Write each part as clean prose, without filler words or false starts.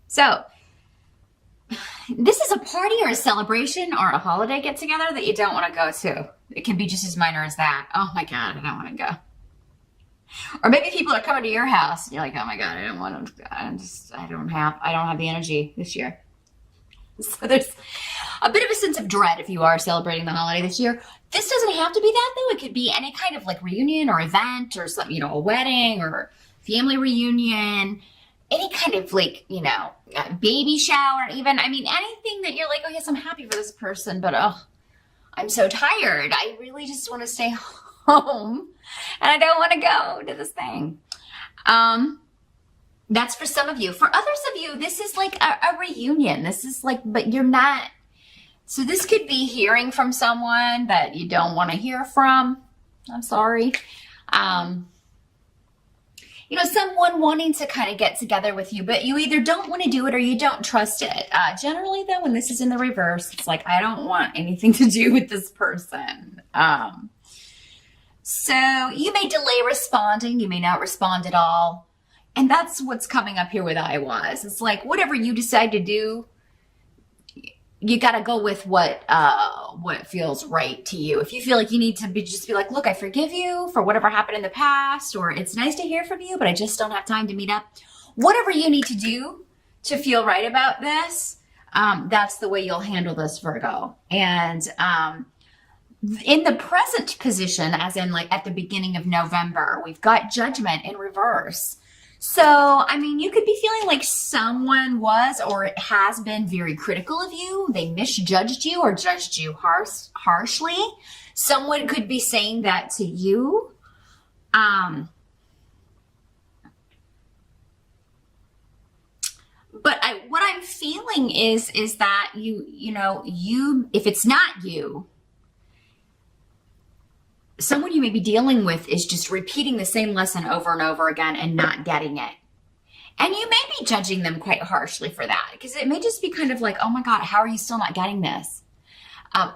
So this is a party or a celebration or a holiday get together that you don't want to go to. It can be just as minor as that. Oh my God, I don't want to go. Or maybe people are coming to your house and you're like, oh my God, I don't want to, I don't have the energy this year. So there's a bit of a sense of dread if you are celebrating the holiday this year. This doesn't have to be that though. It could be any kind of like reunion or event or something, you know, a wedding or family reunion, any kind of like, you know, baby shower even. I mean, anything that you're like, oh yes, I'm happy for this person, but oh, I'm so tired. I really just want to stay home and I don't want to go to this thing. That's for some of you. For others of you, this is like a reunion. This is like, but you're not. So this could be hearing from someone that you don't want to hear from. I'm sorry. You know, someone wanting to kind of get together with you, but you either don't want to do it or you don't trust it. Generally, though, when this is in the reverse, it's like, I don't want anything to do with this person. So you may delay responding. You may not respond at all. And that's what's coming up here with I was. It's like, whatever you decide to do, you got to go with what feels right to you. If you feel like you need to just be like, look, I forgive you for whatever happened in the past, or it's nice to hear from you, but I just don't have time to meet up. Whatever you need to do to feel right about this, that's the way you'll handle this, Virgo. And in the present position, as in like at the beginning of November, we've got Judgment in reverse. So, I mean, you could be feeling like someone was or has been very critical of you. They misjudged you or judged you harshly. Someone could be saying that to you. But what I'm feeling is that you know, if it's not you, someone you may be dealing with is just repeating the same lesson over and over again and not getting it. And you may be judging them quite harshly for that, because it may just be kind of like, oh my God, how are you still not getting this?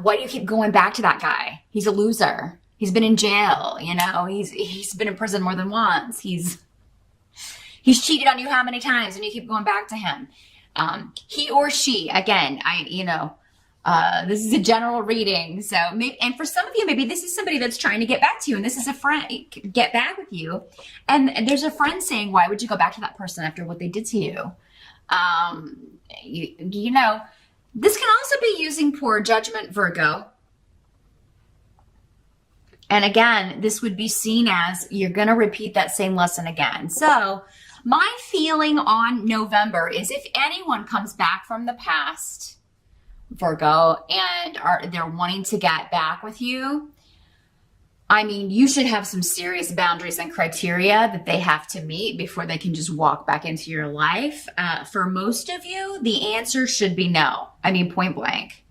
Why do you keep going back to that guy? He's a loser. He's been in jail. You know, he's been in prison more than once. He's cheated on you how many times and you keep going back to him? He or she, again, this is a general reading. So maybe, and for some of you, maybe this is somebody that's trying to get back to you, and this is a friend, get back with you. And there's a friend saying, why would you go back to that person after what they did to you? You know, this can also be using poor judgment, Virgo. And again, this would be seen as you're going to repeat that same lesson again. So my feeling on November is if anyone comes back from the past, Virgo, and they're wanting to get back with you, I mean, you should have some serious boundaries and criteria that they have to meet before they can just walk back into your life. For most of you, the answer should be no. I mean, point blank.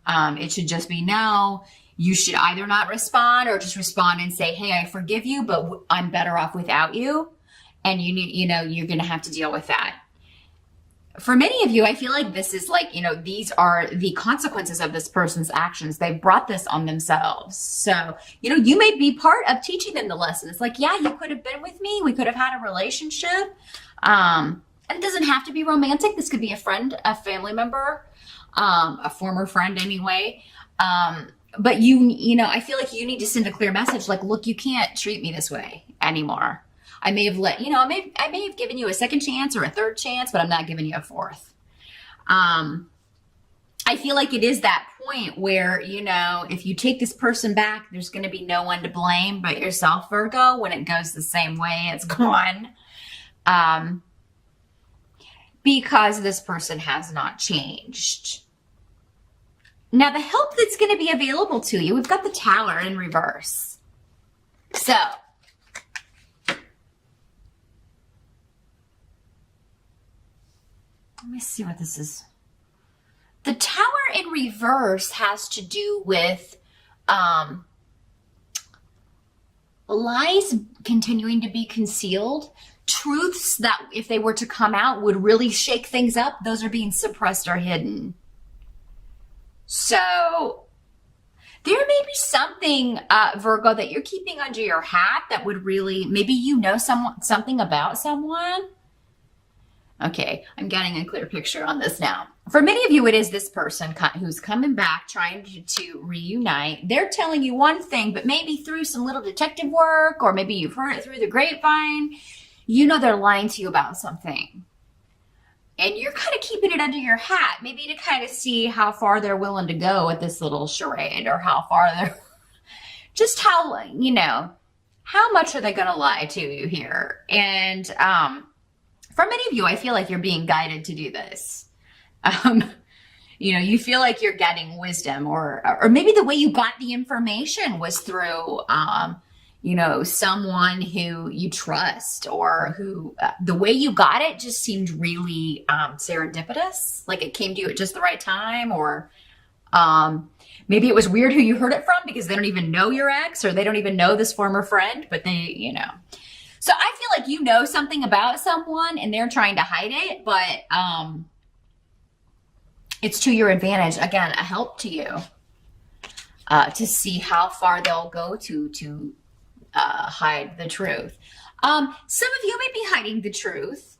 It should just be no. You should either not respond or just respond and say, hey, I forgive you, but I'm better off without you. And you're going to have to deal with that. For many of you, I feel like this is like, you know, these are the consequences of this person's actions. They've brought this on themselves. So, you know, you may be part of teaching them the lesson. It's like, yeah, you could have been with me. We could have had a relationship. And it doesn't have to be romantic. This could be a friend, a family member, a former friend anyway. But you know, I feel like you need to send a clear message like, look, you can't treat me this way anymore. I may have I may have given you a second chance or a third chance, but I'm not giving you a fourth. I feel like it is that point where, you know, if you take this person back, there's going to be no one to blame but yourself, Virgo. When it goes the same way, it's gone. Because this person has not changed. Now, the help that's going to be available to you, we've got the Tower in reverse. So, let me see what this is. The Tower in reverse has to do with lies continuing to be concealed. Truths that, if they were to come out, would really shake things up. Those are being suppressed or hidden. So there may be something, Virgo, that you're keeping under your hat that would really, maybe you know something about someone. Okay, I'm getting a clear picture on this now. For many of you, it is this person who's coming back, trying to reunite. They're telling you one thing, but maybe through some little detective work, or maybe you've heard it through the grapevine, you know they're lying to you about something. And you're kind of keeping it under your hat, maybe to kind of see how far they're willing to go with this little charade, or how far they're, just how, how much are they going to lie to you here? And, for many of you, I feel like you're being guided to do this. You feel like you're getting wisdom, or maybe the way you got the information was through, someone who you trust, or who the way you got it just seemed really serendipitous, like it came to you at just the right time, or maybe it was weird who you heard it from because they don't even know your ex, or they don't even know this former friend, but they. So I feel like you know something about someone and they're trying to hide it, but it's to your advantage. Again, a help to you to see how far they'll go to hide the truth. Some of you may be hiding the truth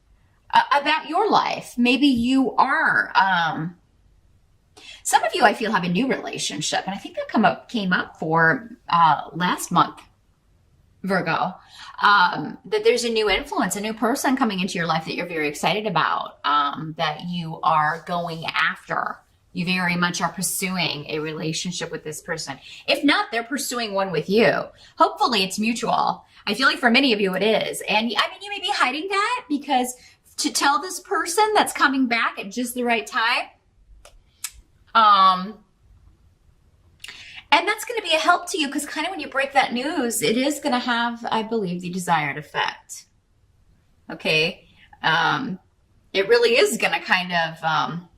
about your life. Maybe you are. Some of you, I feel, have a new relationship, and I think that came up for last month, Virgo. That there's a new influence, a new person coming into your life that you're very excited about, that you are going after. You very much are pursuing a relationship with this person. If not, they're pursuing one with you. Hopefully it's mutual. I feel like for many of you it is. And you may be hiding that because to tell this person that's coming back at just the right time, and that's going to be a help to you, because kind of when you break that news, it is going to have, I believe, the desired effect. Okay? It really is going to kind of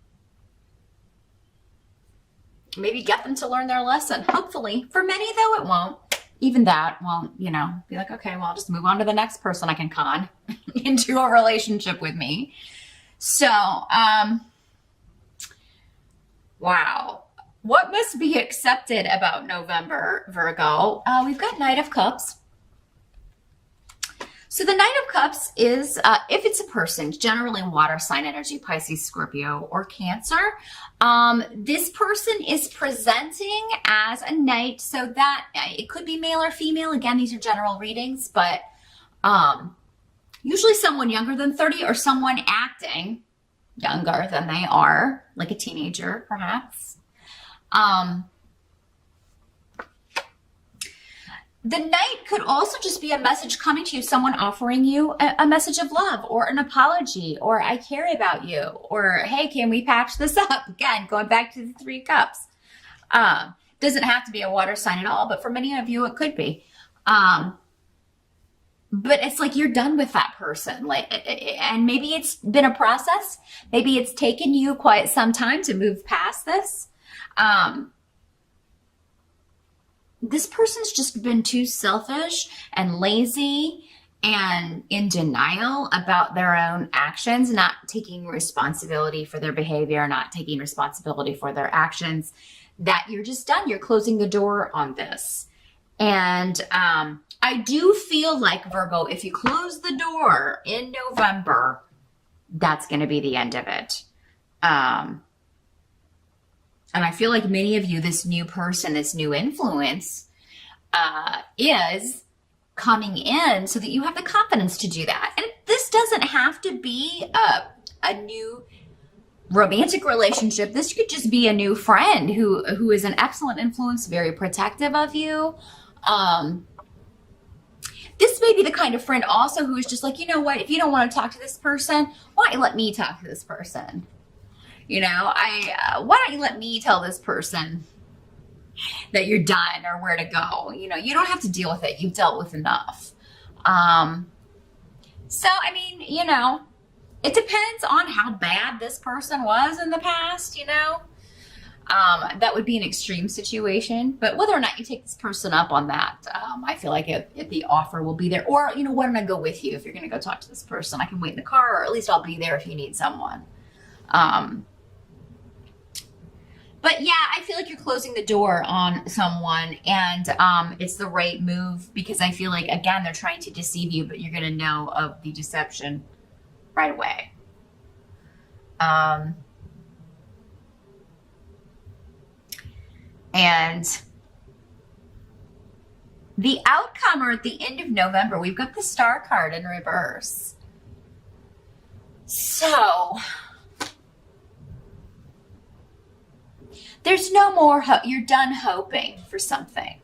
maybe get them to learn their lesson. Hopefully. For many, though, it won't. Even that won't, be like, okay, well, I'll just move on to the next person I can con into a relationship with me. So, wow. What must be accepted about November, Virgo? We've got Knight of Cups. So the Knight of Cups is, if it's a person, generally water sign energy, Pisces, Scorpio, or Cancer. This person is presenting as a knight, so that it could be male or female. Again, these are general readings, but usually someone younger than 30, or someone acting younger than they are, like a teenager, perhaps. The Knight could also just be a message coming to you, someone offering you a message of love, or an apology, or I care about you, or hey, can we patch this up? Again, going back to the 3 cups. Doesn't have to be a water sign at all, but for many of you, it could be. But it's like you're done with that person. And maybe it's been a process. Maybe it's taken you quite some time to move past this. This person's just been too selfish and lazy and in denial about their own actions, not taking responsibility for their behavior, not taking responsibility for their actions, that you're just done. You're closing the door on this. And I do feel like, Virgo, if you close the door in November, that's going to be the end of it. And I feel like many of you, this new person, this new influence, is coming in so that you have the confidence to do that. And this doesn't have to be a new romantic relationship. This could just be a new friend who is an excellent influence, very protective of you. This may be the kind of friend also who is just like, you know what, if you don't want to talk to this person, why don't you let me talk to this person? Why don't you let me tell this person that you're done or where to go? You don't have to deal with it. You've dealt with enough. It depends on how bad this person was in the past, that would be an extreme situation. But whether or not you take this person up on that, I feel like if the offer will be there. Or, why don't I go with you if you're going to go talk to this person? I can wait in the car, or at least I'll be there if you need someone. But yeah, I feel like you're closing the door on someone, and it's the right move, because I feel like, again, they're trying to deceive you, but you're going to know of the deception right away. And the outcome, or at the end of November, we've got the Star card in reverse. So there's no more hope. You're done hoping for something.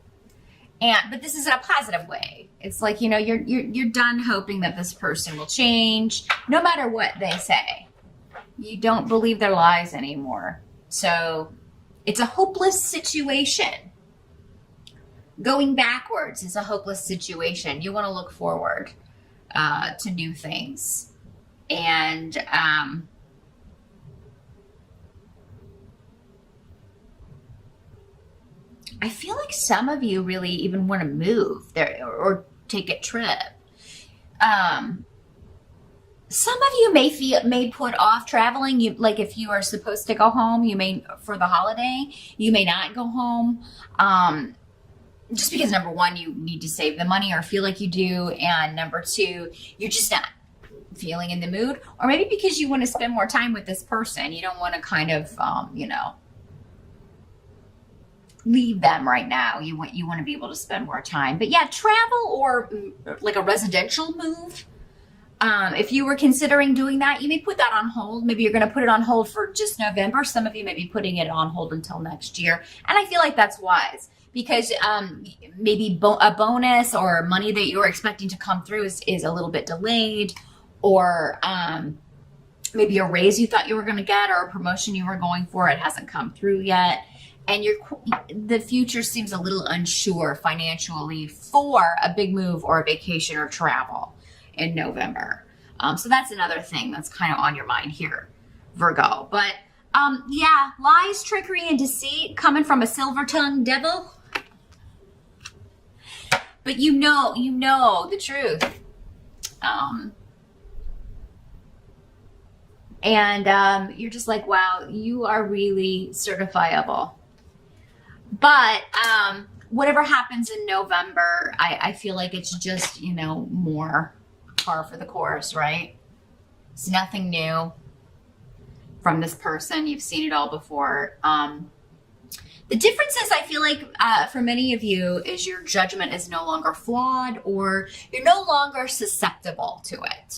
But this is in a positive way. It's like, you're done hoping that this person will change, no matter what they say. You don't believe their lies anymore. So it's a hopeless situation. Going backwards is a hopeless situation. You want to look forward to new things. And I feel like some of you really even want to move there or take a trip. Some of you may put off traveling. Like if you are supposed to go home, for the holiday, you may not go home. Just because number one, you need to save the money or feel like you do. And number two, you're just not feeling in the mood. Or maybe because you want to spend more time with this person. You don't want to kind of, leave them right now. You want to be able to spend more time. But yeah, travel or like a residential move. If you were considering doing that, you may put that on hold. Maybe you're going to put it on hold for just November. Some of you may be putting it on hold until next year. And I feel like that's wise because maybe a bonus or money that you're expecting to come through is a little bit delayed, or maybe a raise you thought you were going to get or a promotion you were going for, it hasn't come through yet. And the future seems a little unsure financially for a big move or a vacation or travel in November. So that's another thing that's kind of on your mind here, Virgo. But yeah, lies, trickery, and deceit coming from a silver-tongued devil. But you know the truth. And you're just like, wow, you are really certifiable. But whatever happens in November, I feel like it's just, more par for the course, right? It's nothing new from this person. You've seen it all before. The difference is, I feel like for many of you, is your judgment is no longer flawed, or you're no longer susceptible to it.